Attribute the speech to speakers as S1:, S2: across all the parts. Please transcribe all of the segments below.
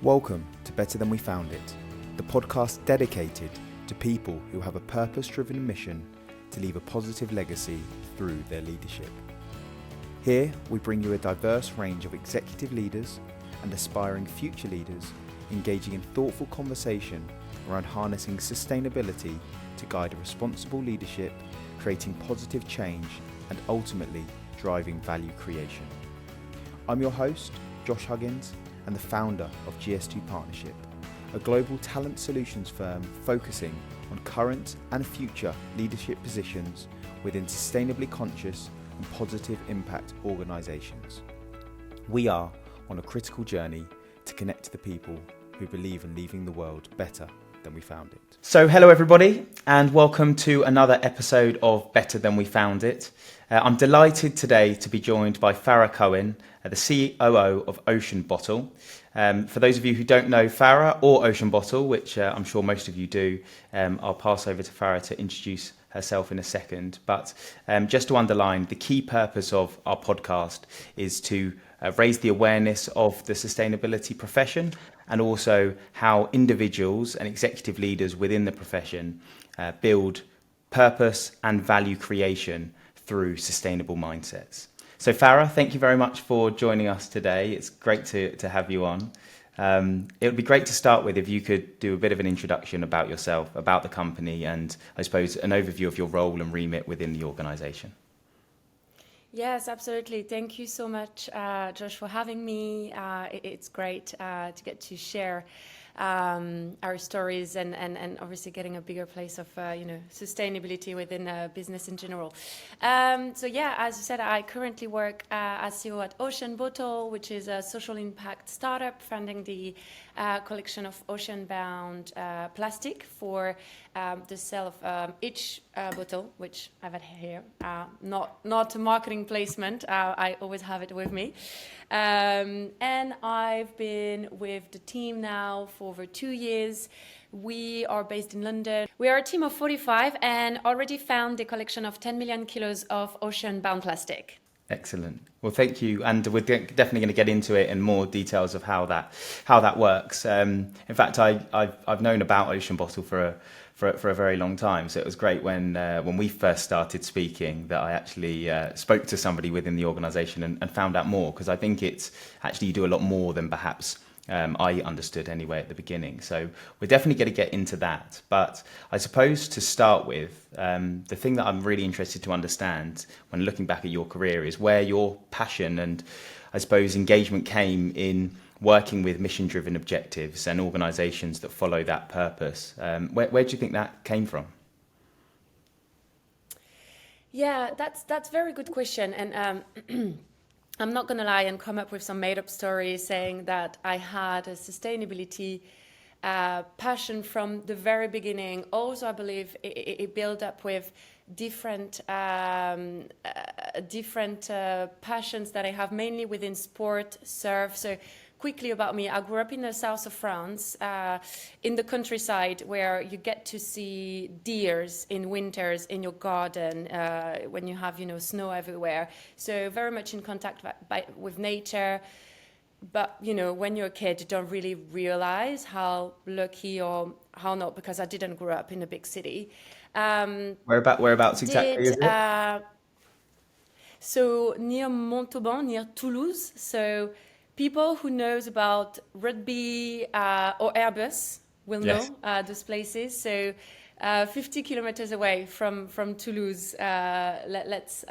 S1: Welcome to Better Than We Found It, the podcast dedicated to people who have a purpose-driven mission to leave a positive legacy through their leadership. Here, we bring you a diverse range of executive leaders and aspiring future leaders engaging in thoughtful conversation around harnessing sustainability to guide a responsible leadership, creating positive change, and ultimately driving value creation. I'm your host, Josh Huggins, and the founder of GS2 Partnership, a global talent solutions firm focusing on current and future leadership positions within sustainably conscious and positive impact organisations. We are on a critical journey to connect to the people who believe in leaving the world better than we found it.
S2: So hello everybody and welcome to another episode of Better Than We Found It. I'm delighted today to be joined by Farah Cohen, the COO of Ocean Bottle. For those of you who don't know Farah or Ocean Bottle, which I'm sure most of you do, I'll pass over to Farah to introduce herself in a second. But just to underline, the key purpose of our podcast is to raise the awareness of the sustainability profession and also how individuals and executive leaders within the profession build purpose and value creation through sustainable mindsets. So Farah, thank you very much for joining us today. It's great to have you on. It would be great to start with if you could do a bit of an introduction about yourself, about the company, and I suppose an overview of your role and remit within the organisation.
S3: Yes, absolutely. Thank you so much, Josh, for having me. It's great to get to share our stories and obviously getting a bigger place of sustainability within business in general. So yeah, as you said, I currently work as CEO at Ocean Bottle, which is a social impact startup funding the collection of ocean-bound plastic for the sale of each bottle, which I've had here. Not a marketing placement. I always have it with me. And I've been with the team now for over 2 years. We are based in London. We are a team of 45 and already found the collection of 10 million kilos of ocean-bound plastic.
S2: Excellent. Well, thank you. And we're definitely going to get into it in more details of how that works. In fact, I've known about Ocean Bottle for a very long time. So it was great when we first started speaking that I actually spoke to somebody within the organisation and found out more, because I think it's actually you do a lot more than perhaps I understood anyway at the beginning. So we're definitely going to get into that. But I suppose to start with, the thing that I'm really interested to understand when looking back at your career is where your passion and I suppose engagement came in working with mission-driven objectives and organisations that follow that purpose. Where do you think that came from?
S3: Yeah, that's a very good question. And I'm not going to lie and come up with some made-up story saying that I had a sustainability passion from the very beginning. Also, I believe it built up with different passions that I have mainly within sport, surf. So quickly about me, I grew up in the south of France, in the countryside, where you get to see deers in winters in your garden when you have snow everywhere. So very much in contact with nature. But when you're a kid, you don't really realize how lucky or how not, because I didn't grow up in a big city.
S2: Whereabouts exactly is it?
S3: So near Montauban, near Toulouse. So people who knows about rugby or Airbus will know those places. So 50 kilometers away from Toulouse. Let's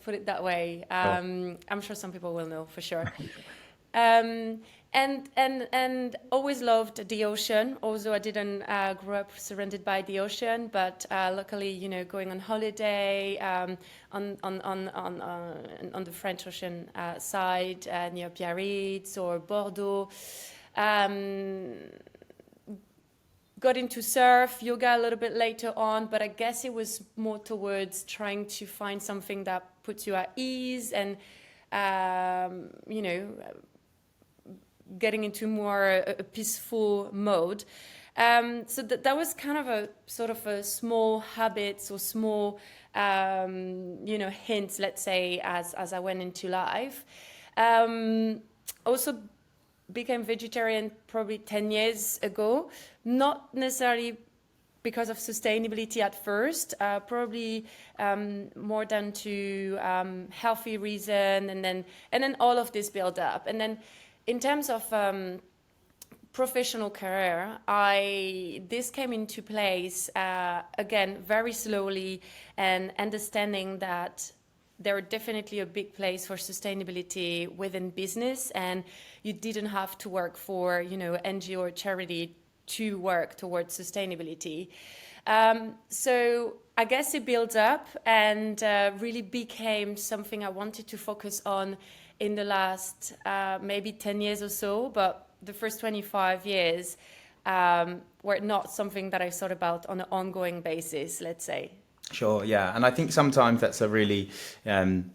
S3: put it that way. I'm sure some people will know for sure. And always loved the ocean. Although I didn't grow up surrounded by the ocean, but luckily, going on holiday on the French Ocean side near Biarritz or Bordeaux. Got into surf, yoga a little bit later on, but I guess it was more towards trying to find something that puts you at ease and getting into more a peaceful mode. So that was kind of a sort of a small habits or small, hints, let's say, as I went into life. Also became vegetarian probably 10 years ago, not necessarily because of sustainability at first, probably more down to healthy reason, and then all of this build up. And then in terms of professional career, this came into place again very slowly, and understanding that there are definitely a big place for sustainability within business, and you didn't have to work for NGO or charity to work towards sustainability. So I guess it builds up and really became something I wanted to focus on in the last maybe 10 years or so, but the first 25 years were not something that I thought about on an ongoing basis, let's say.
S2: Sure, yeah. And I think sometimes that's a really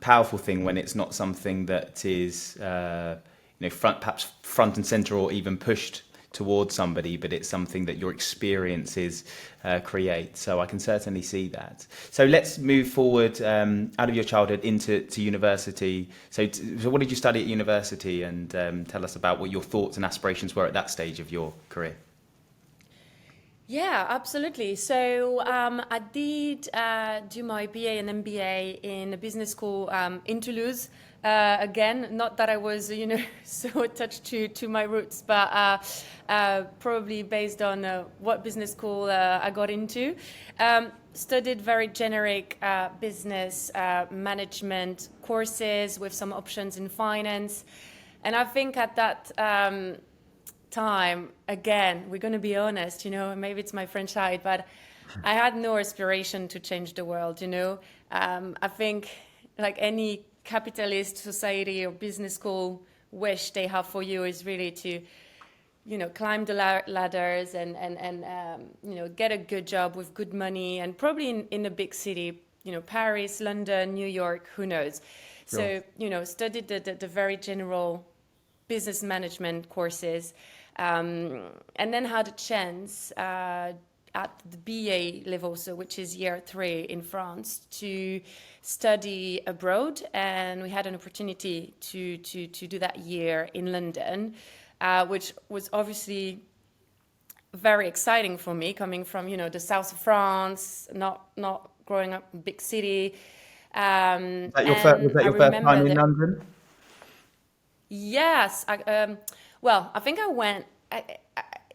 S2: powerful thing when it's not something that is perhaps front and center or even pushed towards somebody, but it's something that your experiences create. So I can certainly see that. So let's move forward out of your childhood into university. So what did you study at university? And tell us about what your thoughts and aspirations were at that stage of your career.
S3: Yeah, absolutely. So I did do my BA and MBA in a business school in Toulouse. Again, not that I was, so attached to my roots, but probably based on what business school I got into. Studied very generic business management courses with some options in finance. And I think at that time, again, we're going to be honest, maybe it's my French side, but I had no aspiration to change the world, I think like any capitalist society or business school wish they have for you is really to, climb the ladders and get a good job with good money, and probably in a big city, Paris, London, New York, who knows. So, studied the very general business management courses, and then had a chance at the BA level, so which is year 3 in France, to study abroad, and we had an opportunity to do that year in London, which was obviously very exciting for me, coming from the south of France, not growing up in a big city.
S2: Was that your first time in London?
S3: Yes. I think I went.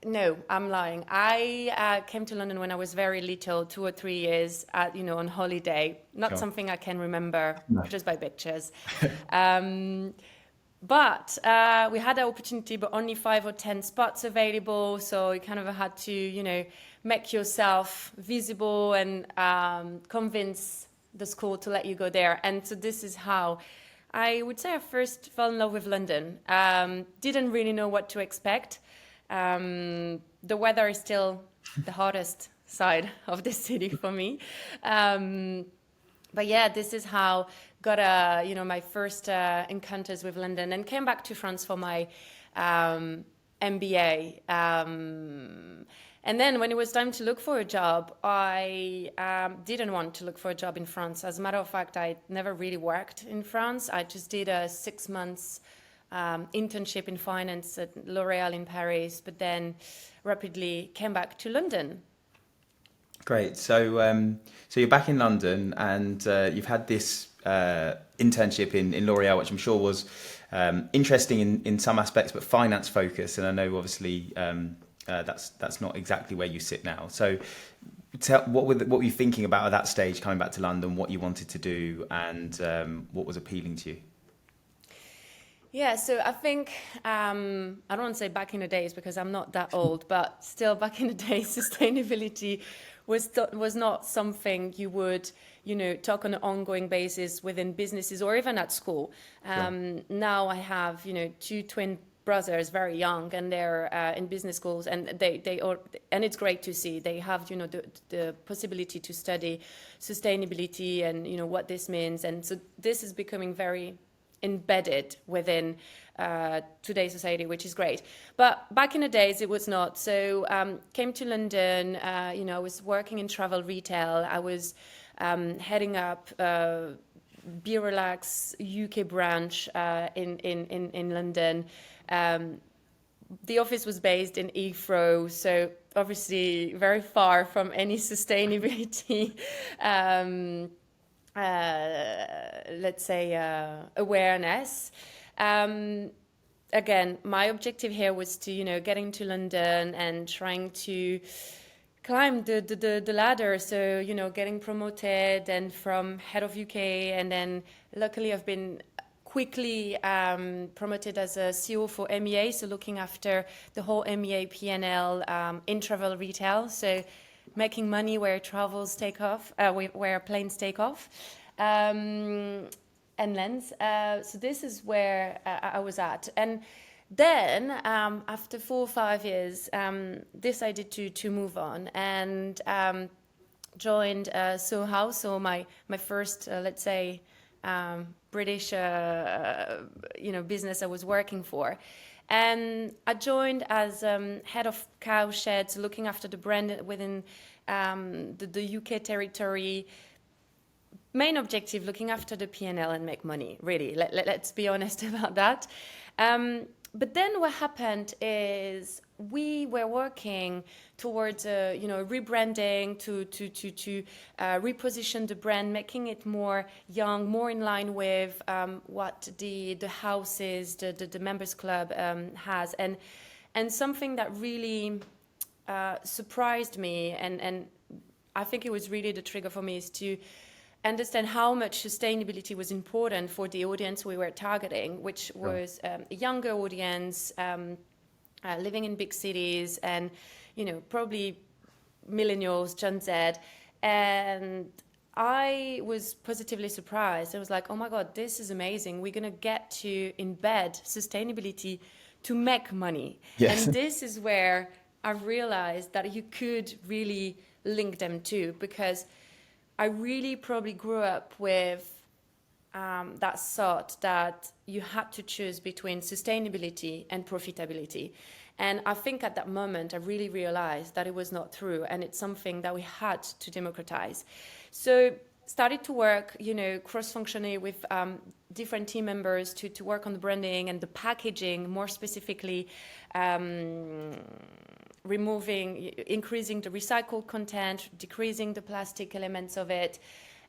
S3: No, I'm lying. I came to London when I was very little, 2 or 3 years, on holiday. Not
S2: Sure.
S3: something I can remember,
S2: No.
S3: just by pictures. But we had the opportunity, but only 5 or 10 spots available. So you kind of had to, make yourself visible and convince the school to let you go there. And so this is how I would say I first fell in love with London. Didn't really know what to expect. The weather is still the hottest side of the city for me. But yeah, this is how got my first encounters with London, and came back to France for my MBA. And then when it was time to look for a job, I didn't want to look for a job in France. As a matter of fact, I never really worked in France. I just did a 6 months internship in finance at L'Oréal in Paris, but then rapidly came back to London.
S2: Great. So you're back in London, and you've had this internship in L'Oréal, which I'm sure was interesting in some aspects, but finance focused. And I know obviously that's not exactly where you sit now. So what were you thinking about at that stage, coming back to London, what you wanted to do, and what was appealing to you?
S3: Yeah, so I think, I don't want to say back in the days because I'm not that old, but still back in the days, sustainability was not something you would, talk on an ongoing basis within businesses or even at school.
S2: Sure.
S3: Now I have, 2 twin brothers, very young, and they're in business schools, and and it's great to see they have, the possibility to study sustainability and, what this means. And so this is becoming very embedded within today's society, which is great. But back in the days, it was not. So came to London, I was working in travel retail. I was heading up Be Relax UK branch in London. the office was based in Heathrow, so obviously very far from any sustainability, let's say, awareness. Again, my objective here was to, getting to London and trying to climb the ladder. So, getting promoted and from head of UK, and then luckily I've been quickly promoted as a CEO for MEA, so looking after the whole MEA P&L in travel retail, so making money where travels take off, where planes take off, and lands. So this is where I was at. And then after 4 or 5 years, decided to move on and joined Soho House, so my first, let's say, British, business I was working for. And I joined as head of cowsheds, looking after the brand within the UK territory. Main objective, looking after the P&L and make money, really. Let's be honest about that. But then what happened is we were working towards rebranding to reposition the brand, making it more young, more in line with what the houses, the members club has, and something that really surprised me, and I think it was really the trigger for me, is to understand how much sustainability was important for the audience we were targeting, which was a younger audience, living in big cities, and probably millennials, Gen Z. And I was positively surprised. I was like, oh my God, this is amazing. We're going to get to embed sustainability to make money.
S2: Yes.
S3: And this is where I realized that you could really link them too, because I really probably grew up with that thought that you had to choose between sustainability and profitability. And I think at that moment, I really realized that it was not true, and it's something that we had to democratize. So started to work, cross-functionally with different team members to work on the branding and the packaging, more specifically, increasing the recycled content, decreasing the plastic elements of it.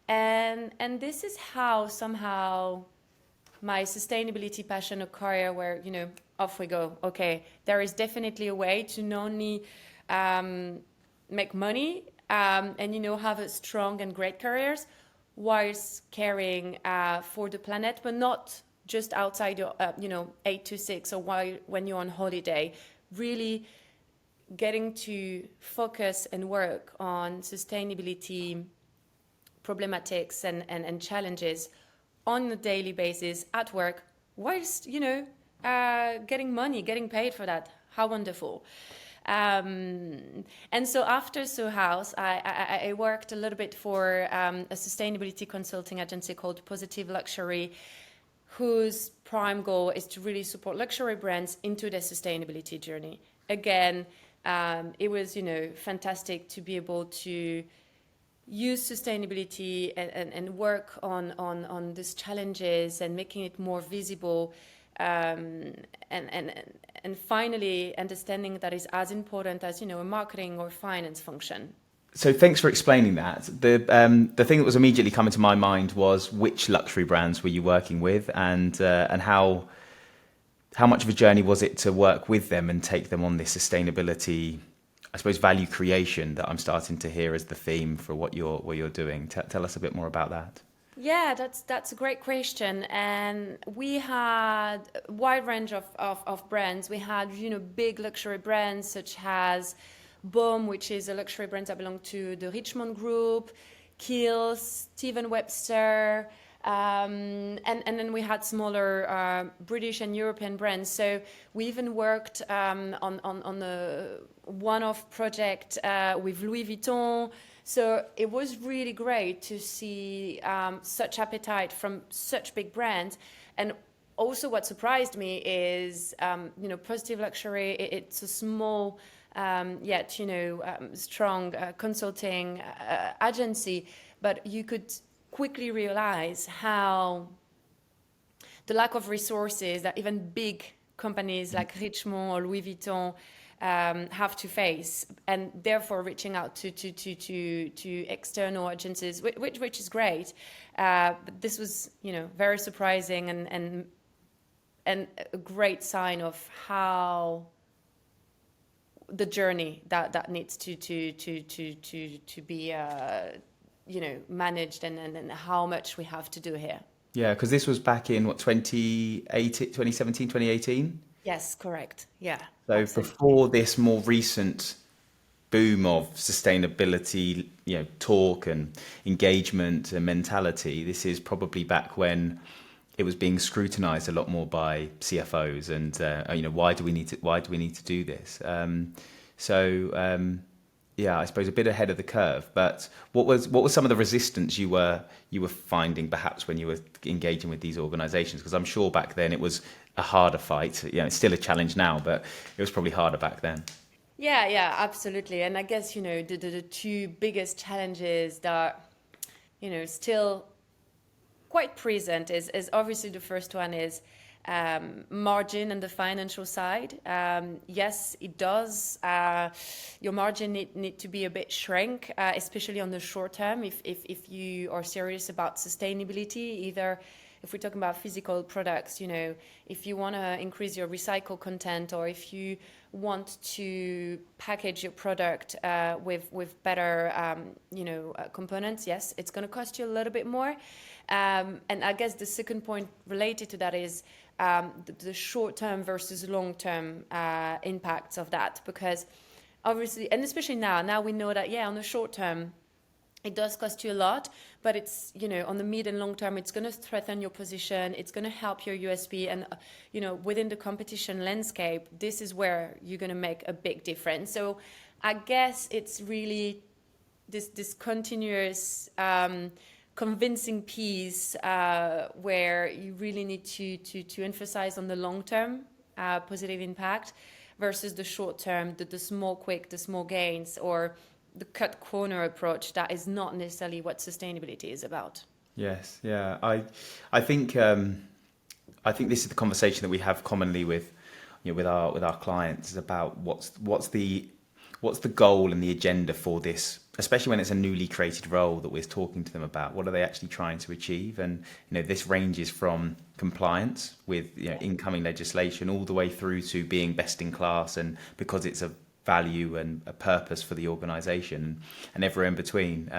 S3: And this is how somehow my sustainability passion occurred, where, off we go. Okay, there is definitely a way to not only make money and, have a strong and great careers whilst caring for the planet, but not just outside your, 8 to 6 or when you're on holiday. Really getting to focus and work on sustainability problematics and challenges on a daily basis at work, whilst, getting money, getting paid for that. How wonderful. And so after Soho House, I worked a little bit for a sustainability consulting agency called Positive Luxury, whose prime goal is to really support luxury brands into their sustainability journey. Again, it was, fantastic to be able to use sustainability and work on these challenges and making it more visible, and finally understanding that is as important as, a marketing or finance function.
S2: So thanks for explaining that. The thing that was immediately coming to my mind was, which luxury brands were you working with, and how much of a journey was it to work with them and take them on this sustainability, I suppose, value creation that I'm starting to hear as the theme for what you're doing? Tell us a bit more about that.
S3: Yeah, that's a great question. And we had a wide range of brands. We had, big luxury brands such as Bohm, which is a luxury brand that belongs to the Richemont Group, Kiehl's, Steven Webster, and then we had smaller British and European brands. So we even worked on a one-off project with Louis Vuitton. So it was really great to see such appetite from such big brands. And also what surprised me is, Positive Luxury, it's a small yet, strong consulting agency, but you could quickly realize how the lack of resources that even big companies like Richemont or Louis Vuitton have to face, and therefore reaching out to external agencies, which is great. But this was, very surprising and a great sign of how the journey that needs to be managed, and how much we have to do here.
S2: Yeah, because this was back in 2017, 2018.
S3: Yes, correct. Yeah.
S2: So
S3: Absolutely.
S2: before this more recent boom of sustainability, talk and engagement and mentality, this is probably back when it was being scrutinized a lot more by CFOs, and why do we need to do this? Yeah, I suppose a bit ahead of the curve. But what was some of the resistance you were finding perhaps when you were engaging with these organisations? Because I'm sure back then it was a harder fight. It's still a challenge now, but it was probably harder back then.
S3: Yeah, absolutely. And I guess, the two biggest challenges that, still quite present is obviously the first one is margin and the financial side. Yes, it does. Your margin need to be a bit shrink, especially on the short term. If you are serious about sustainability, either if we're talking about physical products, if you want to increase your recycle content, or if you want to package your product with better, components, yes, it's going to cost you a little bit more. And I guess the second point related to that is the short-term versus long-term impacts of that, because obviously, and especially now we know that, on the short term, it does cost you a lot, but it's, on the mid and long term, it's going to strengthen your position. It's going to help your USP. And, within the competition landscape, this is where you're going to make a big difference. So I guess it's really this continuous convincing piece where you really need to emphasize on the long term positive impact versus the short term, the small gains, or the cut corner approach that is not necessarily what sustainability is about.
S2: Yes, yeah. I think this is the conversation that we have commonly with our clients, is about what's the goal and the agenda for this, especially when it's a newly created role that we're talking to them about. What are they actually trying to achieve? And this ranges from compliance with incoming legislation all the way through to being best in class, and because it's a value and a purpose for the organisation, and everywhere in between.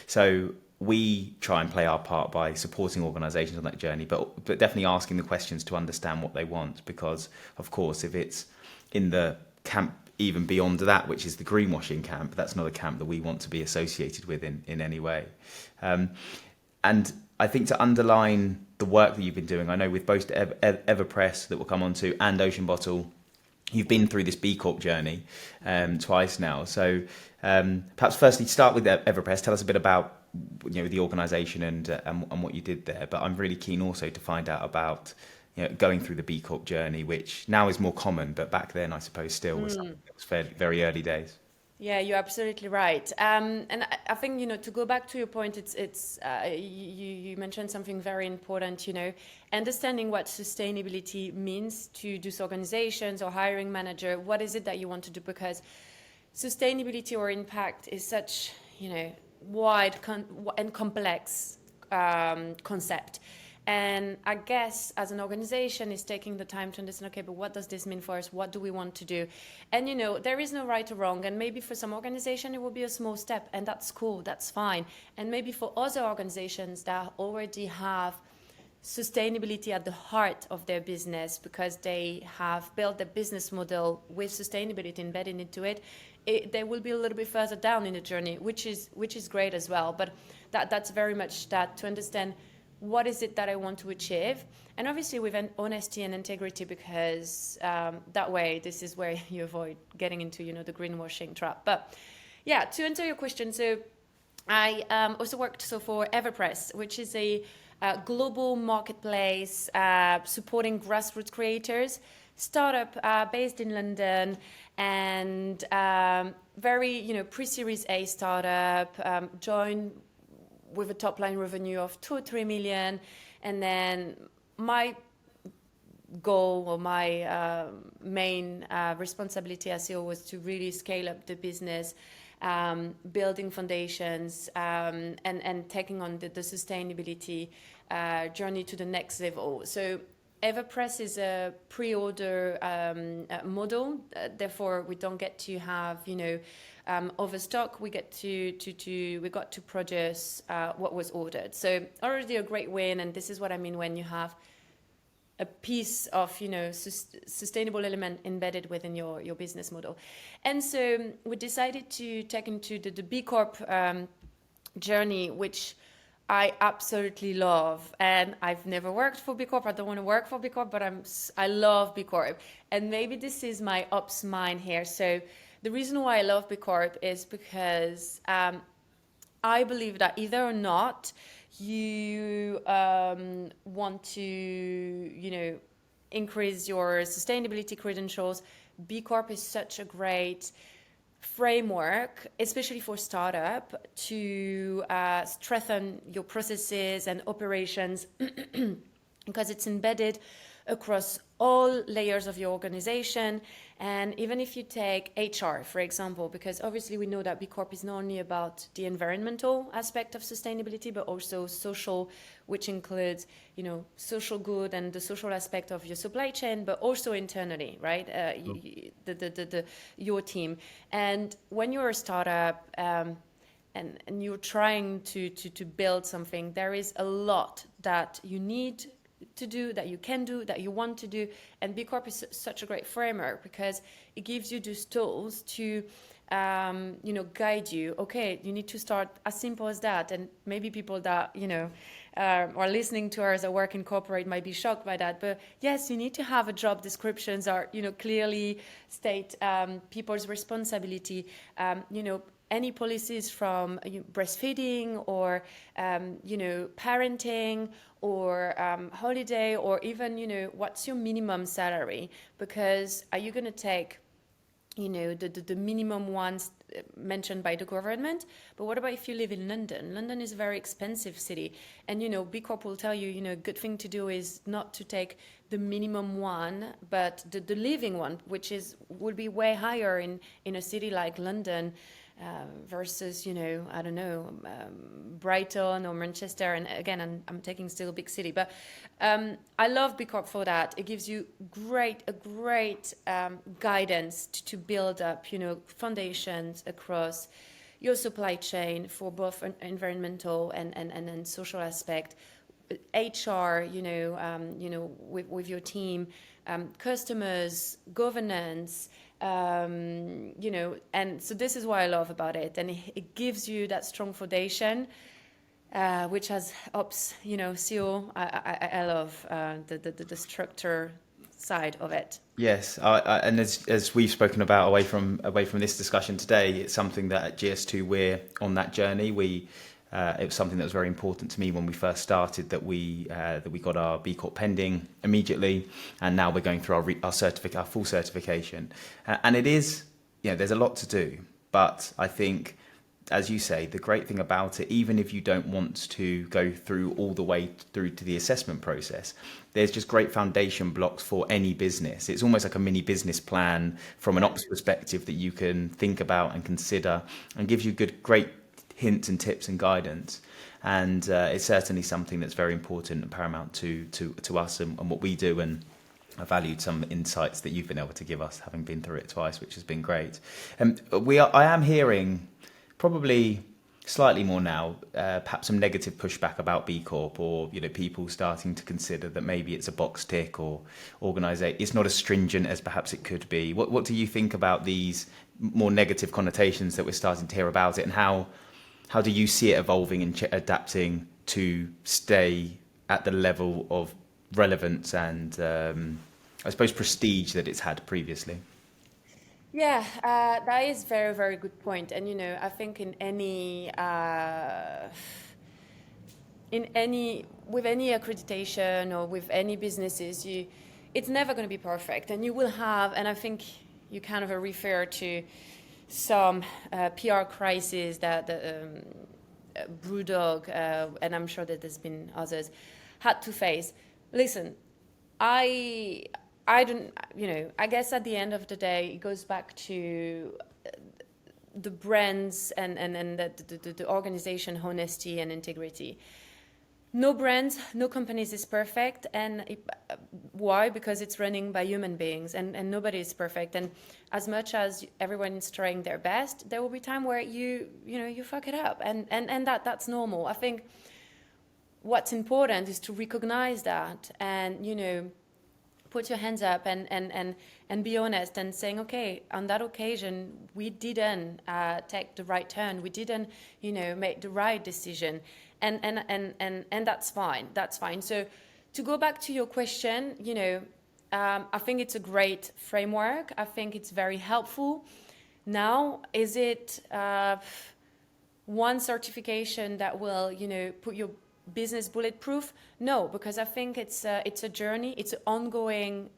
S2: So we try and play our part by supporting organisations on that journey, but definitely asking the questions to understand what they want, because of course if it's in the camp even beyond that, which is the greenwashing camp, that's not a camp that we want to be associated with in any way. And I think to underline the work that you've been doing, I know with both Everpress that we'll come on to and Ocean Bottle, you've been through this B Corp journey twice now. So perhaps firstly start with Everpress. Tell us a bit about the organisation and what you did there. But I'm really keen also to find out about going through the B Corp journey, which now is more common, but back then I suppose still was very early days.
S3: Yeah, you're absolutely right. And I think, to go back to your point, it's you mentioned something very important, understanding what sustainability means to these organizations or hiring manager. What is it that you want to do? Because sustainability or impact is such, wide and complex concept. And I guess as an organization is taking the time to understand, okay, but what does this mean for us? What do we want to do? And, there is no right or wrong. And maybe for some organization, it will be a small step, and that's cool, that's fine. And maybe for other organizations that already have sustainability at the heart of their business, because they have built their business model with sustainability embedded into it, they will be a little bit further down in the journey, which is great as well. But that's very much that, to understand what is it that I want to achieve, and obviously with an honesty and integrity, because that way this is where you avoid getting into the greenwashing trap. But yeah, to answer your question, so I also worked for Everpress, which is a global marketplace supporting grassroots creators, startup based in London, and very pre-series A startup, joined with a top line revenue of 2 or 3 million. And then my goal or my main responsibility as CEO was to really scale up the business, building foundations, and taking on the sustainability journey to the next level. So Everpress is a pre-order model. Therefore, we don't get to have, overstock. We got to produce what was ordered. So already a great win. And this is what I mean when you have a piece of, sustainable element embedded within your business model. And so we decided to take into the B Corp journey, which I absolutely love. And I've never worked for B Corp. I don't want to work for B Corp, but I love B Corp. And maybe this is my ops mind here. So the reason why I love B Corp is because I believe that either or not you want to, increase your sustainability credentials, B Corp is such a great framework, especially for startup, to strengthen your processes and operations because it's embedded across all layers of your organization. And even if you take HR, for example, because obviously we know that B Corp is not only about the environmental aspect of sustainability, but also social, which includes, social good and the social aspect of your supply chain, but also internally, right? Your team. And when you're a startup, and you're trying to build something, there is a lot that you need to do, that you can do, that you want to do. And B Corp is such a great framework because it gives you those tools to, guide you. Okay, you need to start as simple as that. And maybe people that, are listening to us or work in corporate might be shocked by that. But yes, you need to have a job descriptions or, clearly state people's responsibility, any policies from breastfeeding or, parenting or holiday, or even, what's your minimum salary? Because are you going to take, the minimum ones mentioned by the government? But what about if you live in London? London is a very expensive city. And, B Corp will tell you, a good thing to do is not to take the minimum one, but the living one, which would be way higher in a city like London. Versus, Brighton or Manchester. And again, I'm taking still a big city, but I love B Corp for that. It gives you a great guidance to build up, foundations across your supply chain for both an environmental and social aspect. HR, with your team, customers, governance, and so this is what I love about it. And it gives you that strong foundation, which has ops, CEO. I love the structure side of it.
S2: Yes, and as we've spoken about away from this discussion today, it's something that at GS2 we're on that journey. It was something that was very important to me when we first started, that we got our B Corp pending immediately, and now we're going through our full certification. And it is, there's a lot to do, but I think, as you say, the great thing about it, even if you don't want to go through all the way through to the assessment process, there's just great foundation blocks for any business. It's almost like a mini business plan from an ops perspective that you can think about and consider, and gives you great hints and tips and guidance. And it's certainly something that's very important and paramount to us and what we do. And I valued some insights that you've been able to give us, having been through it twice, which has been great. I am hearing probably slightly more now, perhaps some negative pushback about B Corp, or people starting to consider that maybe it's a box tick or it's not as stringent as perhaps it could be. What do you think about these more negative connotations that we're starting to hear about it, and how do you see it evolving and adapting to stay at the level of relevance and I suppose prestige that it's had previously?
S3: Yeah, that is very, very good point. And I think with any accreditation or with any businesses, it's never going to be perfect, and you will have. And I think you kind of refer to some PR crisis that Brewdog, and I'm sure that there's been others, had to face. Listen, I I don't, I guess at the end of the day, it goes back to the brands and the organization honesty and integrity. No brand, no companies is perfect, and why? Because it's running by human beings, and nobody is perfect. And as much as everyone is trying their best, there will be time where you fuck it up, and that's normal. I think what's important is to recognize that, and put your hands up and be honest and saying, okay, on that occasion we didn't take the right turn, we didn't make the right decision, and that's fine. So to go back to your question, I think it's a great framework. I think it's very helpful. Now, is it one certification that will put your business bulletproof? No, because I think it's a journey. It's an ongoing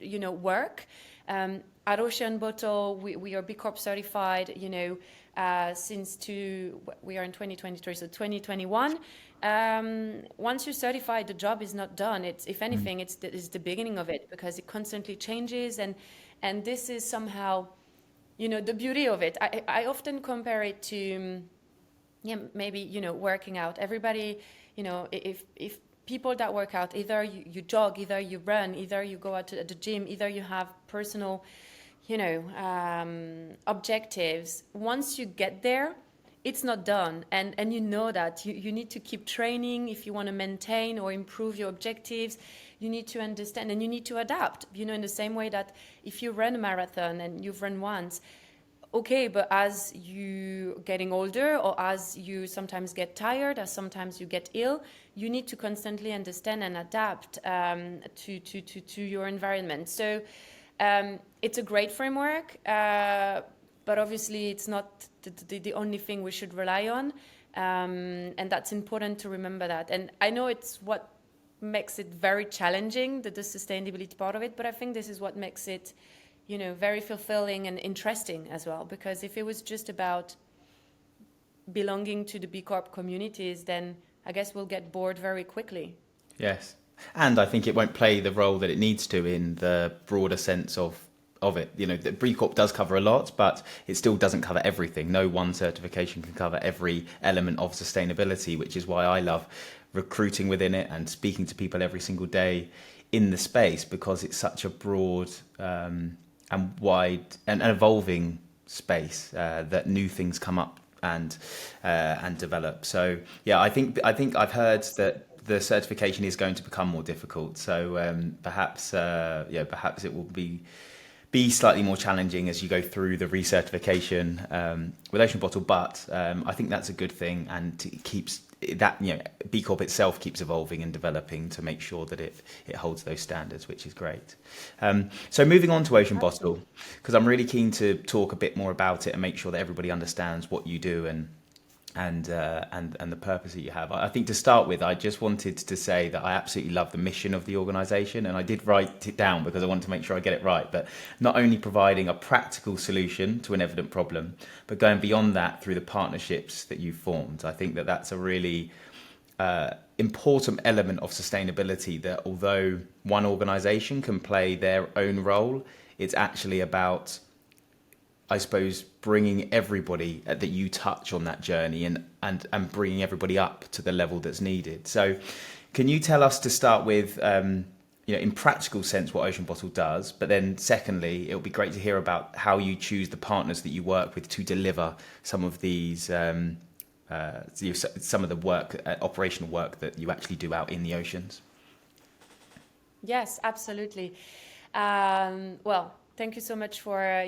S3: work. At Ocean Bottle, we are B Corp certified. Since we are in 2023, so 2021. Once you're certified, the job is not done. It's, if anything, it's the beginning of it, because it constantly changes, and this is somehow the beauty of it. I often compare it to maybe working out. Everybody, if people that work out, either you jog, either you run, either you go out to the gym, either you have personal objectives. Once you get there, it's not done, and that you need to keep training if you want to maintain or improve your objectives. You need to understand, and you need to adapt, in the same way that if you run a marathon and you've run once, okay, but as you getting older, or as you sometimes get tired, as sometimes you get ill, you need to constantly understand and adapt to your environment. So it's a great framework, but obviously it's not the only thing we should rely on, and that's important to remember that. And I know it's what makes it very challenging, the sustainability part of it, but I think this is what makes it very fulfilling and interesting as well. Because if it was just about belonging to the B Corp communities, then I guess we'll get bored very quickly.
S2: Yes. And I think it won't play the role that it needs to in the broader sense of it. The B Corp does cover a lot, but it still doesn't cover everything. No one certification can cover every element of sustainability, which is why I love recruiting within it and speaking to people every single day in the space, because it's such a broad and wide and evolving space that new things come up and develop. So yeah, I think I've heard that the certification is going to become more difficult. So perhaps it will be slightly more challenging as you go through the recertification with Ocean Bottle. But I think that's a good thing, and it keeps that B Corp itself keeps evolving and developing to make sure that it holds those standards, which is great. So moving on to Ocean Bottle, because I'm really keen to talk a bit more about it and make sure that everybody understands what you do and the purpose that you have. I think to start with, I just wanted to say that I absolutely love the mission of the organisation, and I did write it down because I wanted to make sure I get it right. But not only providing a practical solution to an evident problem, but going beyond that through the partnerships that you've formed. I think that that's a really important element of sustainability, that although one organisation can play their own role, it's actually about, I suppose, bringing everybody that you touch on that journey and bringing everybody up to the level that's needed. So can you tell us, to start with, in practical sense, what Ocean Bottle does, but then secondly, it would be great to hear about how you choose the partners that you work with to deliver some of these, some of the work, operational work that you actually do out in the oceans?
S3: Yes, absolutely. Well, thank you so much for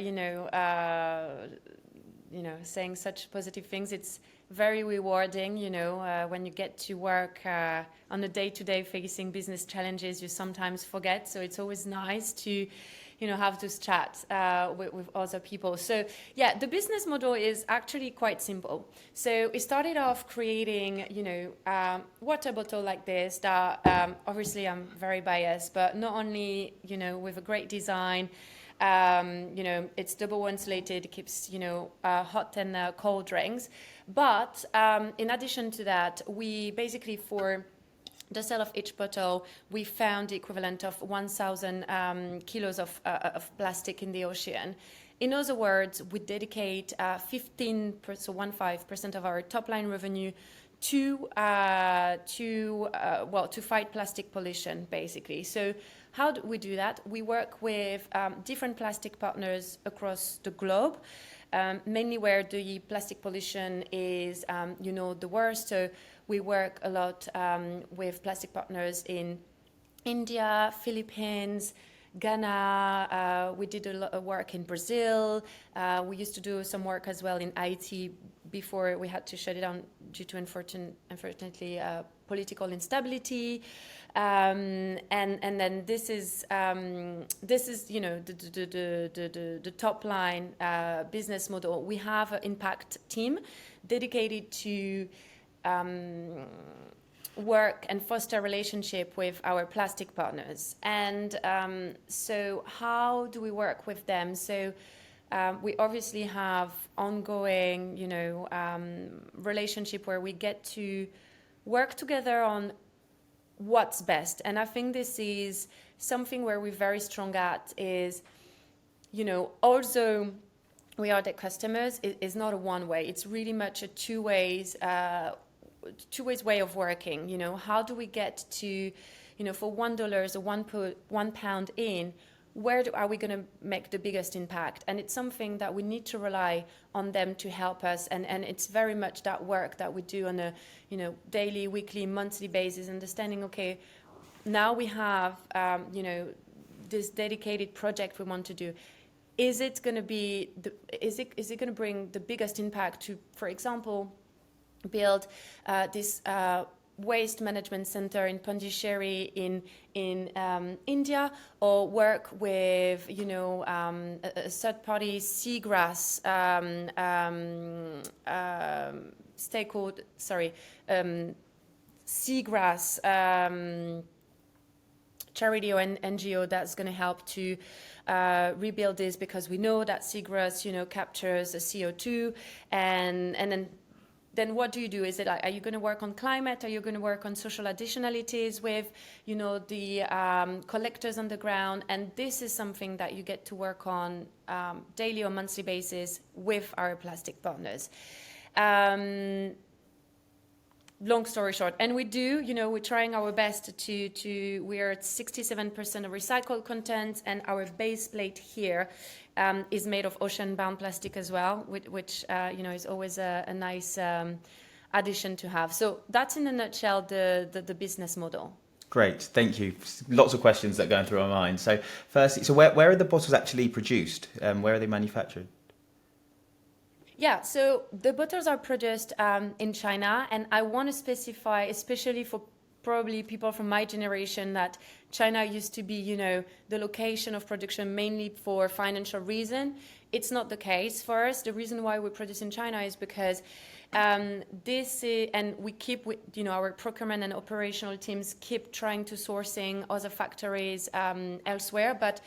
S3: saying such positive things. It's very rewarding, when you get to work on a day-to-day facing business challenges. You sometimes forget, so it's always nice to have those chats with other people. So yeah, the business model is actually quite simple. So we started off creating water bottle like this that obviously I'm very biased, but not only with a great design. It's double insulated, it keeps hot and cold drinks. But in addition to that, we basically, for the sale of each bottle, we found the equivalent of 1,000 kilos of plastic in the ocean. In other words, we dedicate 15% of our top line revenue to fight plastic pollution, basically. So how do we do that? We work with different plastic partners across the globe, mainly where the plastic pollution is, the worst. So we work a lot with plastic partners in India, Philippines, Ghana. We did a lot of work in Brazil. We used to do some work as well in Haiti before we had to shut it down due to unfortunately political instability. And then this is the top line business model. We have an impact team dedicated to work and foster relationship with our plastic partners. And so how do we work with them? So we obviously have ongoing, relationship where we get to work together on what's best. And I think this is something where we're very strong at is, also we are the customers, it is not a one way. It's really much a two ways way of working. How do we get to, for $1 or £1 in, where are we going to make the biggest impact? And it's something that we need to rely on them to help us. And it's very much that work that we do on a, daily, weekly, monthly basis, understanding, okay, now we have, this dedicated project we want to do. Is it going to be, is it going to bring the biggest impact to, for example, build this waste management center in Pondicherry in India, or work with a third party seagrass seagrass charity or NGO that's going to help to rebuild this, because we know that seagrass captures the CO2, and then what do you do? Is it like, are you going to work on climate? Are you going to work on social additionalities with, the collectors on the ground? And this is something that you get to work on daily or monthly basis with our plastic partners. Long story short, and we do, we're trying our best we're at 67% of recycled content, and our base plate here is made of ocean-bound plastic as well, which is always a nice addition to have. So that's in a nutshell the business model.
S2: Great, thank you. Lots of questions that are going through our mind. So firstly, where are the bottles actually produced? Where are they manufactured?
S3: Yeah, so the bottles are produced in China, and I want to specify, especially for probably people from my generation, that China used to be, the location of production mainly for financial reason. It's not the case for us. The reason why we produce in China is because and we keep, our procurement and operational teams keep trying to sourcing other factories elsewhere, but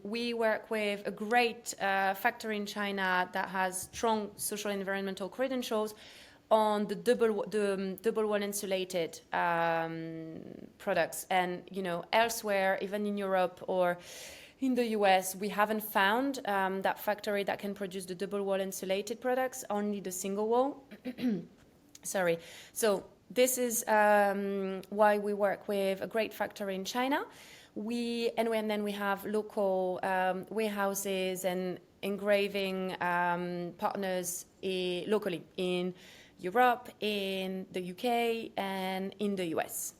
S3: we work with a great factory in China that has strong social and environmental credentials on the double wall insulated products. And elsewhere, even in Europe or in the US, we haven't found that factory that can produce the double wall insulated products, only the single wall. Sorry. So this is why we work with a great factory in China. And then we have local warehouses and engraving partners locally in Europe, in the UK, and in the US.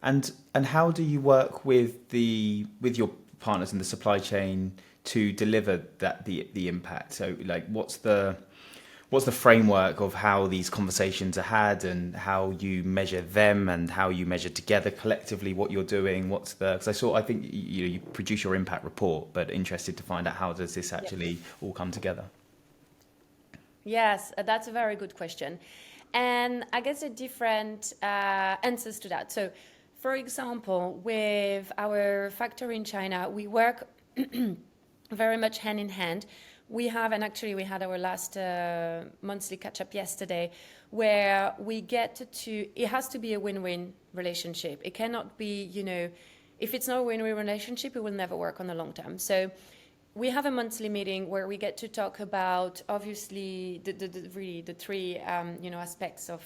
S2: And how do you work with your partners in the supply chain to deliver the impact? So what's the framework of how these conversations are had, and how you measure them, and how you measure together collectively what you're doing? Because I think you produce your impact report, but interested to find out how does this actually all come together?
S3: Yes, that's a very good question. And I guess there are different answers to that. So, for example, with our factory in China, we work very much hand in hand we have, and actually we had our last monthly catch-up yesterday, where we get to, it has to be a win-win relationship. It cannot be, if it's not a win-win relationship, it will never work on the long term. So we have a monthly meeting where we get to talk about, obviously, the three aspects of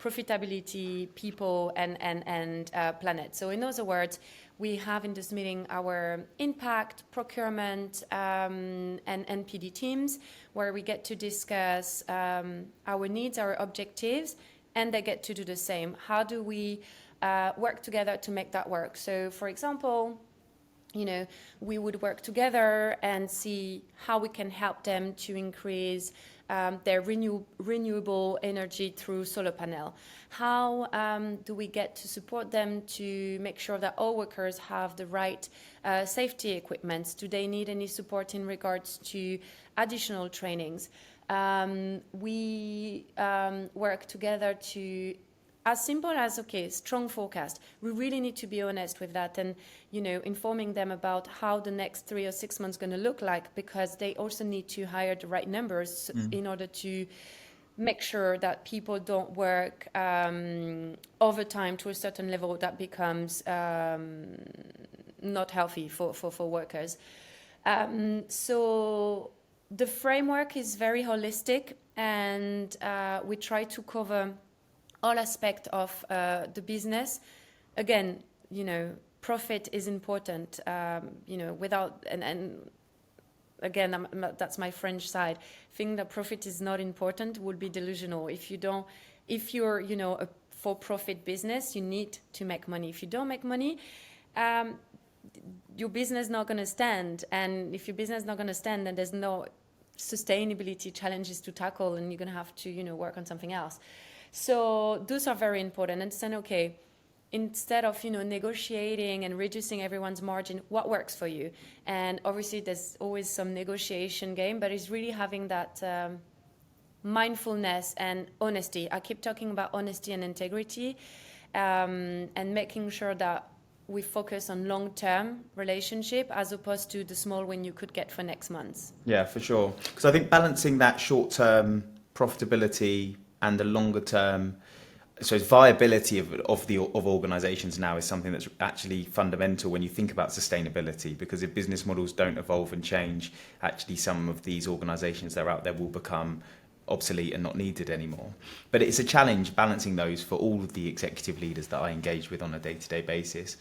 S3: profitability, people, and planet. So in other words, we have in this meeting our impact, procurement, and NPD teams, where we get to discuss our needs, our objectives, and they get to do the same. How do we work together to make that work? So, for example, we would work together and see how we can help them to increase their renewable energy through solar panel. How do we get to support them to make sure that all workers have the right safety equipment? Do they need any support in regards to additional trainings? We work together to, as simple as, strong forecast. We really need to be honest with that and, informing them about how the next 3 or 6 months going to look like, because they also need to hire the right numbers in order to make sure that people don't work overtime to a certain level that becomes not healthy for workers. So the framework is very holistic, and we try to cover all aspects of the business. Again, profit is important, without, and again, that's my French side. Think that profit is not important would be delusional. If you're, a for-profit business, you need to make money. If you don't make money, your business is not going to stand. And if your business is not going to stand, then there's no sustainability challenges to tackle, and you're going to have to, work on something else. So those are very important. And then, instead of, negotiating and reducing everyone's margin, what works for you? And obviously there's always some negotiation game, but it's really having that mindfulness and honesty. I keep talking about honesty and integrity, and making sure that we focus on long-term relationship as opposed to the small win you could get for next month.
S2: Yeah, for sure. Because I think balancing that short-term profitability and the longer-term, so viability of organisations now is something that's actually fundamental when you think about sustainability, because if business models don't evolve and change, actually some of these organisations that are out there will become obsolete and not needed anymore. But it's a challenge balancing those for all of the executive leaders that I engage with on a day-to-day basis.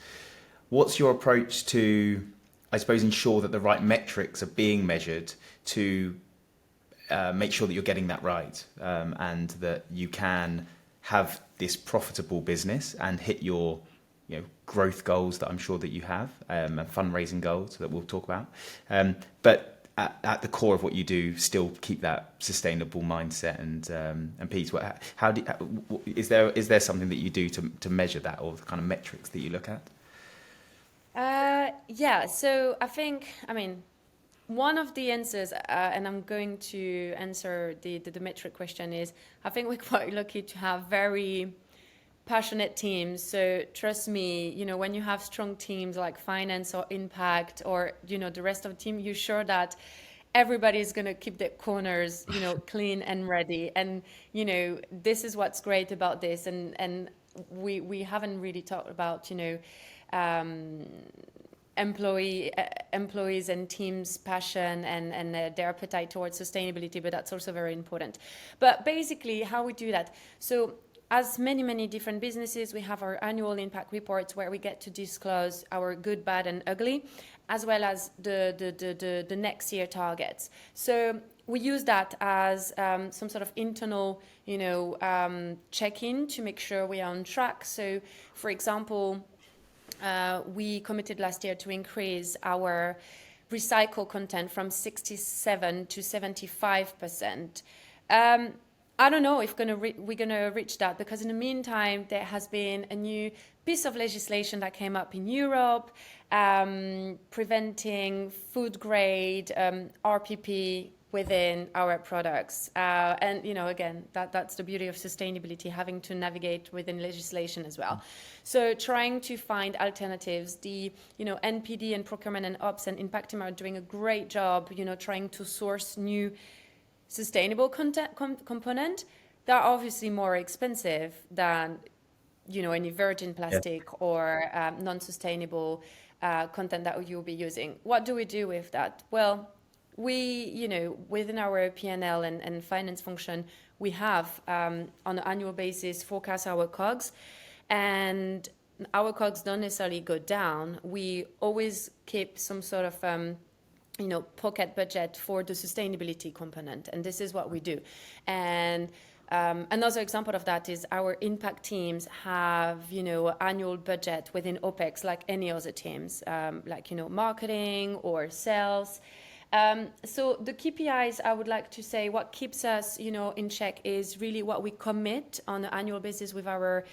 S2: What's your approach to, I suppose, ensure that the right metrics are being measured to make sure that you're getting that right, and that you can have this profitable business and hit your growth goals that I'm sure that you have, and fundraising goals that we'll talk about, but at the core of what you do, still keep that sustainable mindset and piece. Is there something that you do to measure that, or the kind of metrics that you look at?
S3: So one of the answers, and I'm going to answer the metric question, is I think we're quite lucky to have very passionate teams. So trust me, when you have strong teams like finance or impact or, the rest of the team, you're sure that everybody is going to keep their corners, clean and ready. And, this is what's great about this. And we haven't really talked about, employees and teams' passion and their appetite towards sustainability, but that's also very important. But basically, how we do that. So as many different businesses, we have our annual impact reports where we get to disclose our good, bad, and ugly, as well as the next year targets. So we use that as some sort of internal, check-in to make sure we are on track. So, for example, we committed last year to increase our recycle content from 67 to 75%. I don't know if we're going to reach that, because in the meantime, there has been a new piece of legislation that came up in Europe, preventing food grade RPP within our products. And, again, that's the beauty of sustainability, having to navigate within legislation as well. So trying to find alternatives. The, NPD and procurement and ops and impact team are doing a great job, trying to source new sustainable component. They're obviously more expensive than, any virgin plastic or non-sustainable content that you'll be using. What do we do with that? Well, we, within our P&L and finance function, we have on an annual basis forecast our COGS, and our COGS don't necessarily go down. We always keep some sort of pocket budget for the sustainability component, and this is what we do. And another example of that is our impact teams have, annual budget within OPEX like any other teams, like, marketing or sales. So the KPIs, I would like to say, what keeps us, in check is really what we commit on an annual basis with our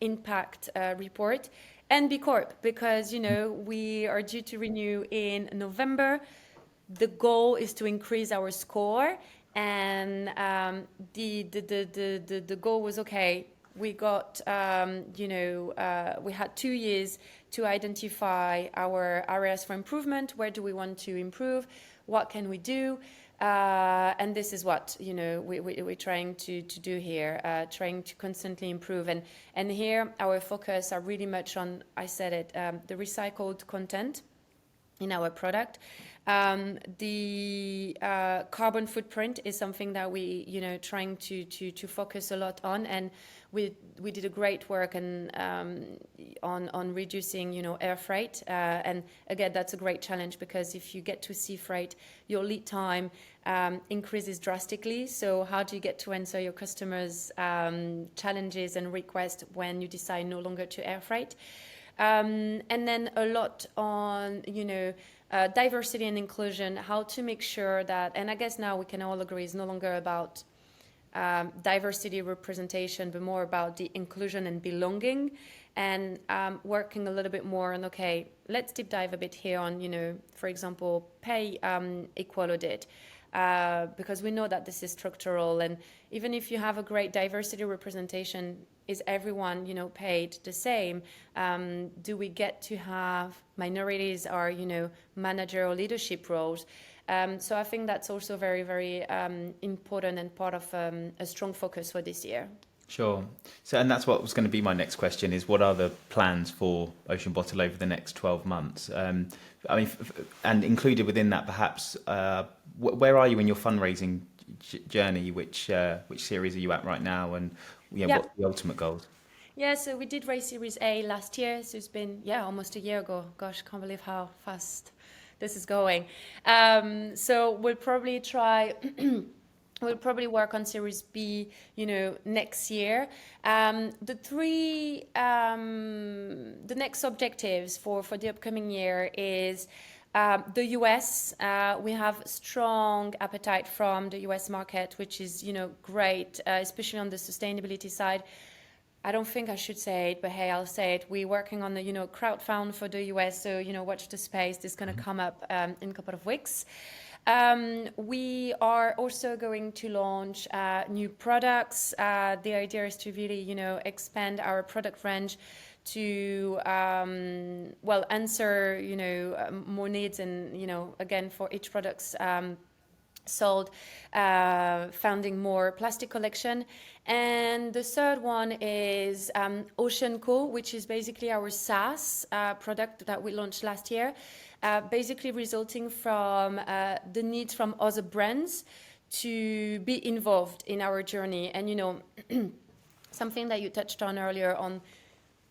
S3: impact report. And B Corp, because, we are due to renew in November. The goal is to increase our score, and the goal was, okay, we got, we had 2 years to identify our areas for improvement. Where do we want to improve? What can we do? And this is what, we're trying to do here, trying to constantly improve. And here our focus are really much on, I said it, the recycled content in our product. The carbon footprint is something that we, trying to focus a lot on, and we did a great work on reducing, air freight. And again, that's a great challenge, because if you get to sea freight, your lead time increases drastically. So how do you get to answer your customers' challenges and requests when you decide no longer to air freight? And then a lot on, diversity and inclusion, how to make sure that, and I guess now we can all agree, it's no longer about diversity representation, but more about the inclusion and belonging, and working a little bit more on, okay, let's deep dive a bit here on, for example, pay equal audit. Because we know that this is structural, and even if you have a great diversity representation, is everyone, paid the same? Do we get to have minorities or, manager or leadership roles? So I think that's also very, very important and part of a strong focus for this year.
S2: Sure. So, and that's what was going to be my next question, is what are the plans for Ocean Bottle over the next 12 months? And included within that, perhaps, where are you in your fundraising journey? Which series are you at right now? And what's the ultimate goals?
S3: Yeah, so we did raise Series A last year. So it's been, almost a year ago. Gosh, can't believe how fast this is going. So we'll probably try... We'll probably work on Series B, next year. The next objectives for the upcoming year is the US. We have strong appetite from the US market, which is, great, especially on the sustainability side. I don't think I should say it, but hey, I'll say it. We're working on the, crowdfund for the US, so, watch the space. This is going to come up in a couple of weeks. We are also going to launch new products. The idea is to really, expand our product range to, answer, more needs, and, again, for each product's sold, founding more plastic collection. And the third one is Ocean Co, which is basically our SaaS product that we launched last year. Basically resulting from the need from other brands to be involved in our journey. And, something that you touched on earlier on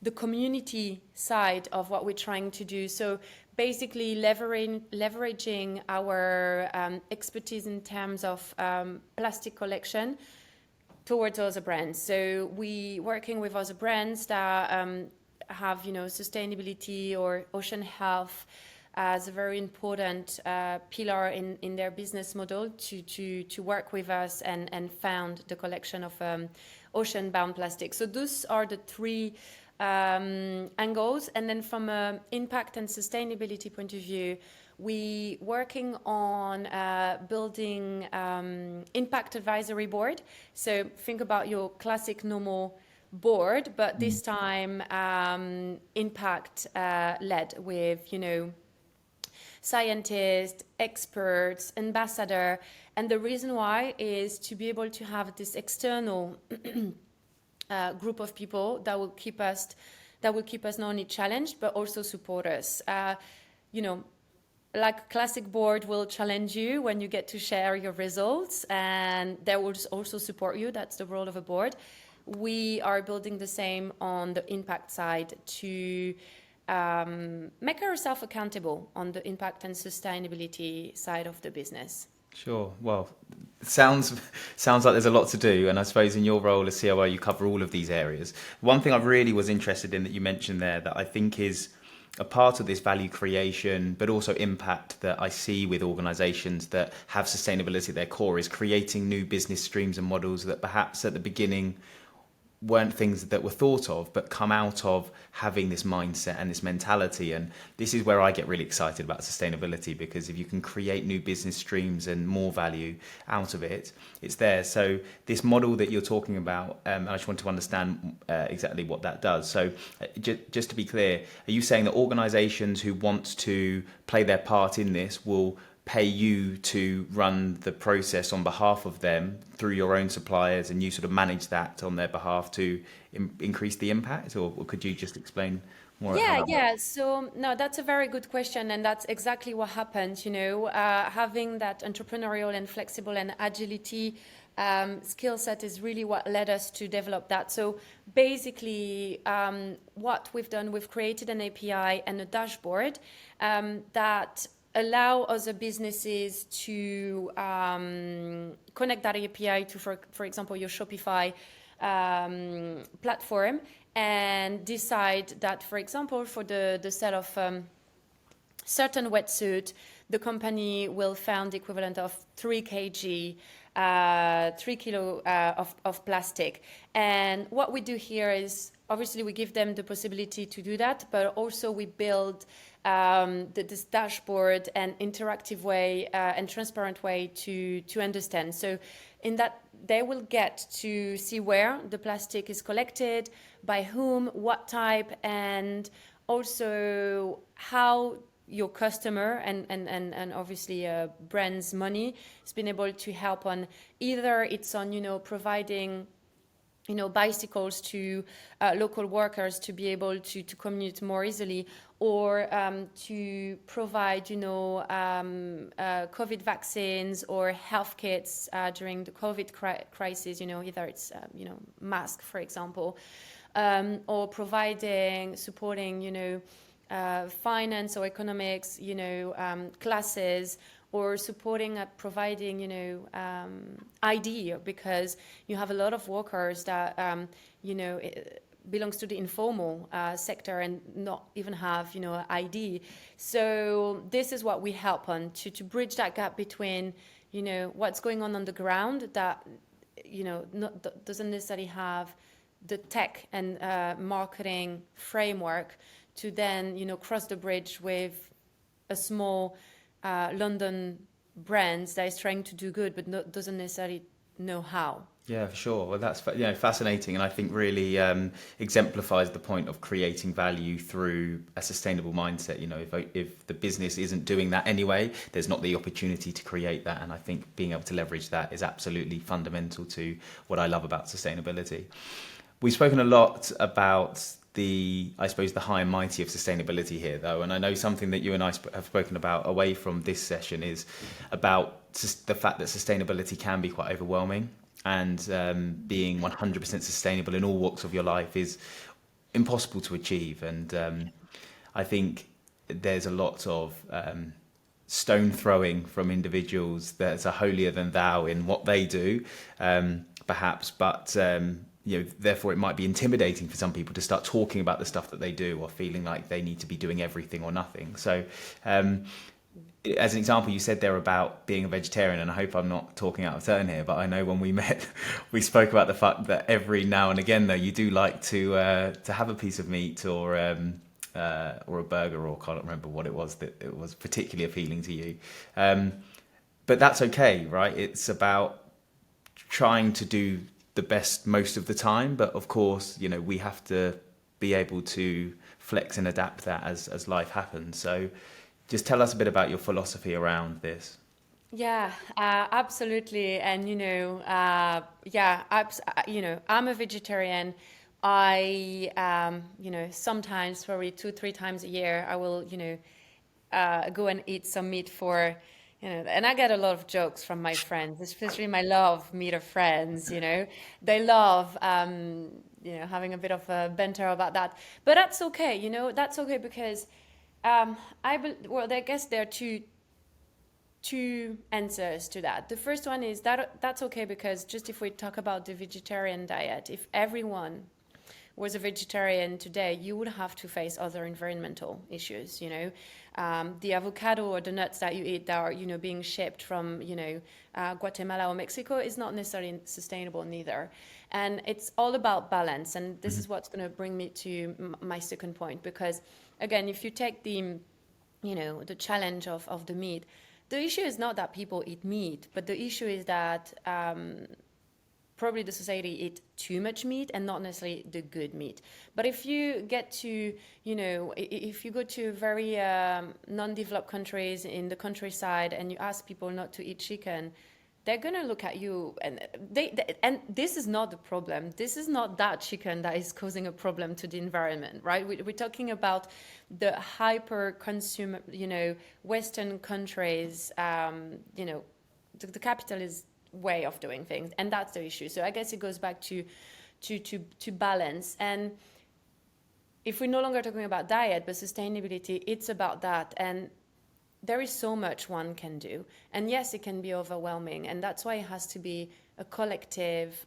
S3: the community side of what we're trying to do. So basically leveraging our expertise in terms of plastic collection towards other brands. So we working with other brands that have, sustainability or ocean health as a very important pillar in their business model to work with us and found the collection of ocean-bound plastic. So those are the three angles. And then from an impact and sustainability point of view, we working on building impact advisory board. So think about your classic normal board, but this time impact led with, scientists, experts, ambassador. And the reason why is to be able to have this external group of people that will keep us not only challenged but also support us. Like a classic board will challenge you when you get to share your results, and they will also support you. That's the role of a board. We are building the same on the impact side to make ourselves accountable on the impact and sustainability side of the business.
S2: Sure. Well, sounds like there's a lot to do, and I suppose in your role as COO, you cover all of these areas. One thing I really was interested in that you mentioned there that I think is a part of this value creation, but also impact that I see with organizations that have sustainability at their core is creating new business streams and models that perhaps at the beginning weren't things that were thought of, but come out of having this mindset and this mentality. And this is where I get really excited about sustainability, because if you can create new business streams and more value out of it, it's there. So this model that you're talking about, I just want to understand exactly what that does. So just to be clear, are you saying that organizations who want to play their part in this will pay you to run the process on behalf of them through your own suppliers, and you sort of manage that on their behalf to increase the impact? Or could you just explain more?
S3: Yeah. So no, that's a very good question, and that's exactly what happened. Having that entrepreneurial and flexible and agility skill set is really what led us to develop that. So basically, what we've done, we've created an API and a dashboard that allow other businesses to connect that API to, for example, your Shopify platform, and decide that, for example, for the sale of certain wetsuit, the company will found the equivalent of 3 kg, 3 kilo of plastic. And what we do here is, obviously, we give them the possibility to do that, but also we build this dashboard and interactive way and transparent way to understand. So in that, they will get to see where the plastic is collected, by whom, what type, and also how your customer and obviously brand's money has been able to help on, either it's on providing bicycles to local workers to be able to commute more easily, or to provide COVID vaccines or health kits during the COVID crisis, either it's mask, for example, or supporting finance or economics classes, or supporting providing ID, because you have a lot of workers that belongs to the informal sector and not even have ID. So this is what we help on to bridge that gap between what's going on the ground that doesn't necessarily have the tech and marketing framework to then cross the bridge with a small London brand that is trying to do good but doesn't necessarily know how.
S2: Yeah, for sure. Well, that's fascinating, and I think really exemplifies the point of creating value through a sustainable mindset. If the business isn't doing that anyway, there's not the opportunity to create that, and I think being able to leverage that is absolutely fundamental to what I love about sustainability. We've spoken a lot about the high and mighty of sustainability here, though, and I know something that you and I have spoken about away from this session is about the fact that sustainability can be quite overwhelming, and being 100% sustainable in all walks of your life is impossible to achieve. And I think there's a lot of stone throwing from individuals that's a holier than thou in what they do, perhaps, but therefore it might be intimidating for some people to start talking about the stuff that they do, or feeling like they need to be doing everything or nothing. So as an example, you said there about being a vegetarian, and I hope I'm not talking out of turn here, but I know when we met, we spoke about the fact that every now and again, though, you do like to have a piece of meat or or a burger, or can't remember what it was that it was particularly appealing to you. But that's okay, right? It's about trying to do the best most of the time, but of course, we have to be able to flex and adapt that as life happens. So just tell us a bit about your philosophy around this.
S3: Yeah, absolutely. And I'm a vegetarian. I sometimes, probably 2-3 times a year, I will go and eat some meat for, and I get a lot of jokes from my friends, especially my love meter friends. They love having a bit of a banter about that, but that's okay. That's okay because I guess there are two answers to that. The first one is that that's okay because just if we talk about the vegetarian diet, if everyone was a vegetarian today, you would have to face other environmental issues. The avocado or the nuts that you eat that are being shipped from Guatemala or Mexico is not necessarily sustainable neither. And it's all about balance. And this is what's going to bring me to my second point, because again, if you take the challenge of the meat, the issue is not that people eat meat, but the issue is that probably the society eat too much meat and not necessarily the good meat. But if you get to, if you go to very non-developed countries in the countryside and you ask people not to eat chicken, they're going to look at you and and this is not the problem. This is not that chicken that is causing a problem to the environment, right? We're talking about the hyper consumer, Western countries, the capitalist way of doing things, and that's the issue. So I guess it goes back to balance. And if we're no longer talking about diet but sustainability, it's about that. And there is so much one can do, and yes, it can be overwhelming, and that's why it has to be a collective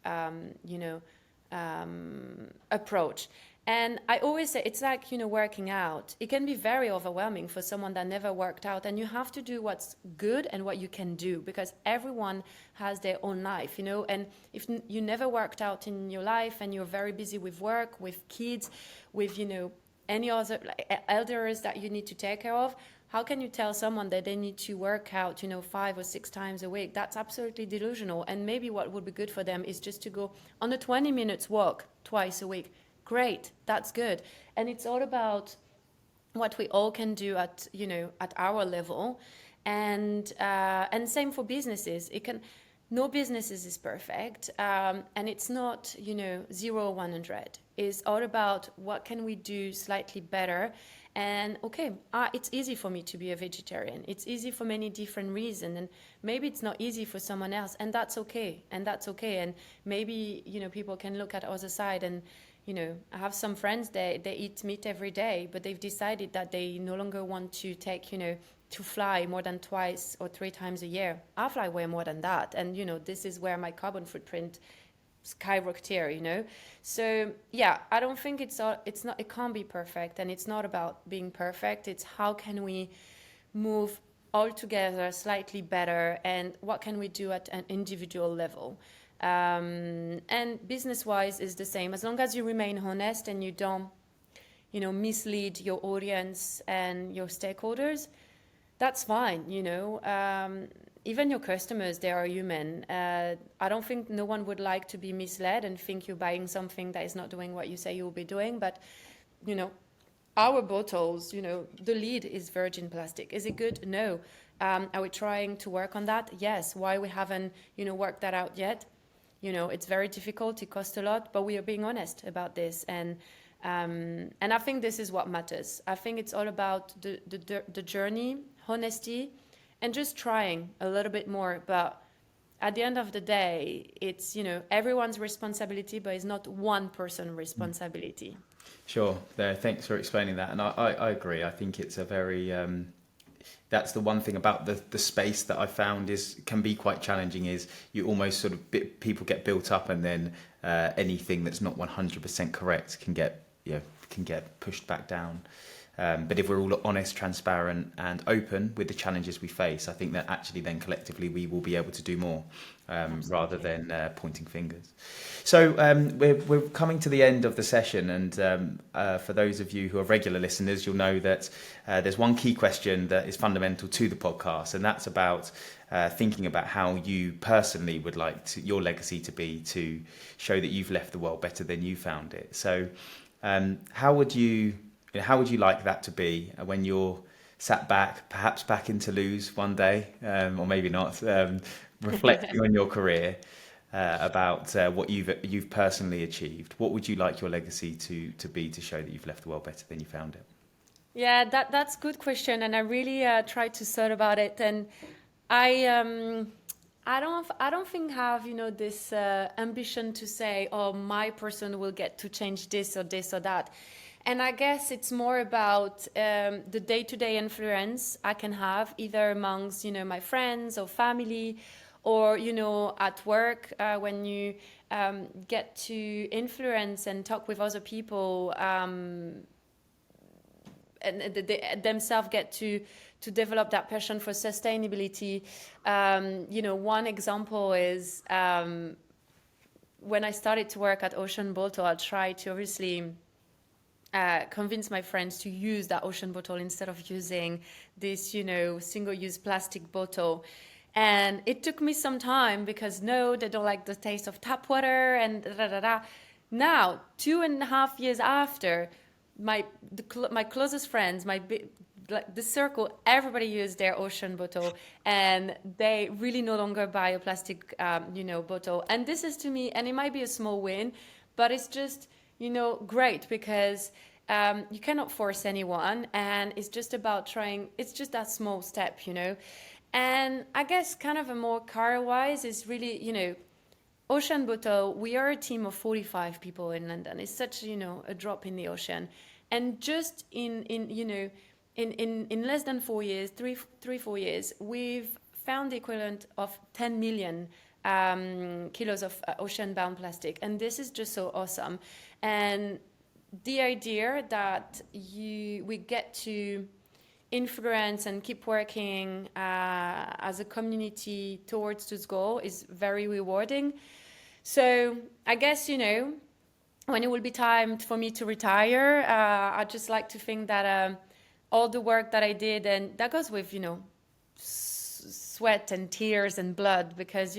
S3: approach. And I always say it's like working out. It can be very overwhelming for someone that never worked out, and you have to do what's good and what you can do, because everyone has their own life, and if you never worked out in your life and you're very busy with work, with kids, with any other elders that you need to take care of, how can you tell someone that they need to work out 5 or 6 times a week? That's absolutely delusional. And maybe what would be good for them is just to go on a 20 minutes walk twice a week. Great, that's good. And it's all about what we all can do at our level, and same for businesses. No businesses is perfect, and it's not 0 or 100. It's all about what can we do slightly better. And okay, it's easy for me to be a vegetarian. It's easy for many different reasons, and maybe it's not easy for someone else, and that's okay. And maybe people can look at the other side, and I have some friends they eat meat every day, but they've decided that they no longer want to take to fly more than 2 or 3 times a year. I fly way more than that, and this is where my carbon footprint skyrocket here. So yeah, I don't think it can't be perfect, and it's not about being perfect. It's how can we move all together slightly better, and what can we do at an individual level. And business-wise is the same. As long as you remain honest and you don't mislead your audience and your stakeholders, that's fine. Even your customers, they are human. I don't think no one would like to be misled and think you're buying something that is not doing what you say you'll be doing. But, our bottles, the lid is virgin plastic. Is it good? No. Are we trying to work on that? Yes. Why we haven't, worked that out yet? It's very difficult. It costs a lot, but we are being honest about this. And I think this is what matters. I think it's all about the journey, honesty, and just trying a little bit more. But at the end of the day, it's, everyone's responsibility, but it's not one person's responsibility.
S2: Sure. Thanks for explaining that. And I agree. I think it's a very... that's the one thing about the space that I found can be quite challenging, is you almost sort of people get built up, and then anything that's not 100% correct can get pushed back down. But if we're all honest, transparent, and open with the challenges we face, I think that actually then collectively we will be able to do more, rather than pointing fingers. So we're coming to the end of the session, and for those of you who are regular listeners, you'll know that there's one key question that is fundamental to the podcast, and that's about thinking about how you personally would like your legacy to be, to show that you've left the world better than you found it. So how would you like that to be when you're sat back, perhaps back in Toulouse one day, or maybe not, reflecting on your career, about what you've personally achieved? What would you like your legacy to be, to show that you've left the world better than you found it?
S3: Yeah, that's a good question, and I really tried to thought about it, and I don't think I have this ambition to say, oh, my person will get to change this or that. And I guess it's more about the day-to-day influence I can have, either amongst my friends or family, or at work, when you get to influence and talk with other people, and they themselves get to develop that passion for sustainability. One example is when I started to work at Ocean Bottle, I tried to obviously convince my friends to use that ocean bottle instead of using this, single-use plastic bottle. And it took me some time because no, they don't like the taste of tap water and da da da. Now, 2.5 years after, my closest friends, the circle, everybody used their ocean bottle, and they really no longer buy a plastic, bottle. And this is, to me, and it might be a small win, but it's just, great, because you cannot force anyone, and it's just about trying. It's just that small step, And I guess kind of a more career-wise is really, Ocean Bottle, we are a team of 45 people in London. It's such, a drop in the ocean. And just in less than 4 years, 4 years, we've found the equivalent of 10 million kilos of ocean-bound plastic. And this is just so awesome. And the idea that we get to influence and keep working as a community towards this goal is very rewarding. So I guess, when it will be time for me to retire, I'd just like to think that all the work that I did, and that goes with, sweat and tears and blood, because,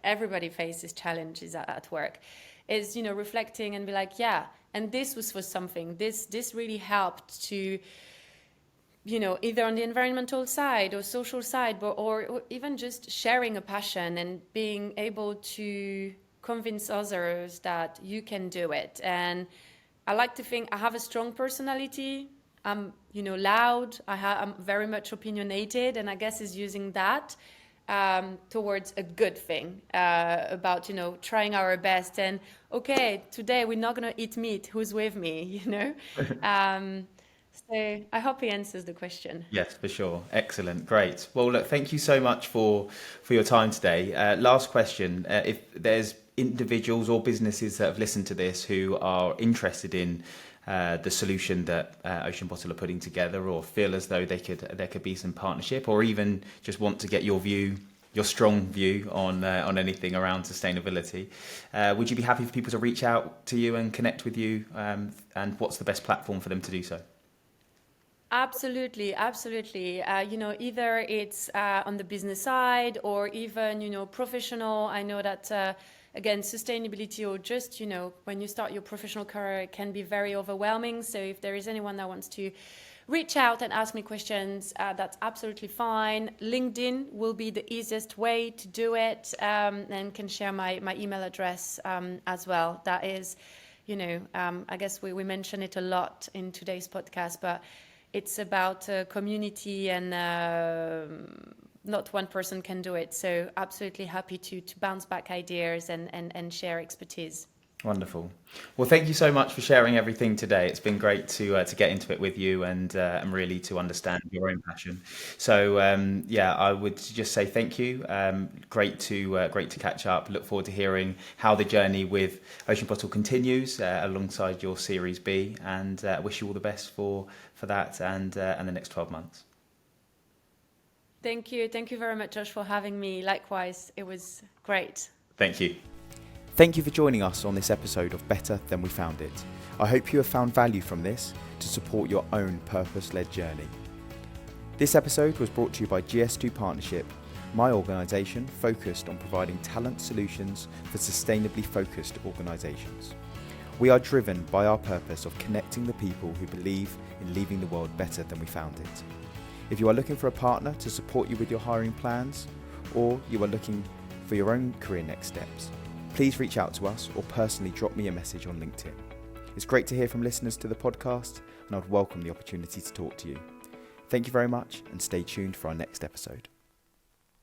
S3: everybody faces challenges at work, is, reflecting and be like, yeah, and this was for something. This really helped to, either on the environmental side or social side, or even just sharing a passion and being able to convince others that you can do it. And I like to think I have a strong personality. I'm, loud. I'm very much opinionated, and I guess is using that towards a good thing, about, trying our best. And okay, today we're not going to eat meat. Who's with me, So I hope he answers the question.
S2: Yes, for sure. Excellent. Great. Well, look, thank you so much for your time today. Last question. If there's individuals or businesses that have listened to this who are interested in the solution that Ocean Bottle are putting together, or feel as though there could be some partnership, or even just want to get your strong view on anything around sustainability, would you be happy for people to reach out to you and connect with you? And what's the best platform for them to do so?
S3: Absolutely. Either it's on the business side, or even, professional. I know that, again, sustainability, or just, when you start your professional career, it can be very overwhelming. So if there is anyone that wants to reach out and ask me questions, that's absolutely fine. LinkedIn will be the easiest way to do it, and can share my email address as well. That is, I guess we mention it a lot in today's podcast, but it's about community, and not one person can do it. So absolutely happy to bounce back ideas and share expertise.
S2: Wonderful. Well, thank you so much for sharing everything today. It's been great to get into it with you and really to understand your own passion. So I would just say thank you. Great to catch up. Look forward to hearing how the journey with Ocean Bottle continues alongside your Series B, and wish you all the best for that and the next 12 months.
S3: Thank you very much, Josh, for having me. Likewise, it was great.
S2: Thank you.
S1: Thank you for joining us on this episode of Better Than We Found It. I hope you have found value from this to support your own purpose-led journey. This episode was brought to you by GS2 Partnership, my organisation focused on providing talent solutions for sustainably focused organisations. We are driven by our purpose of connecting the people who believe in leaving the world better than we found it. If you are looking for a partner to support you with your hiring plans, or you are looking for your own career next steps, please reach out to us or personally drop me a message on LinkedIn. It's great to hear from listeners to the podcast, and I'd welcome the opportunity to talk to you. Thank you very much, and stay tuned for our next episode.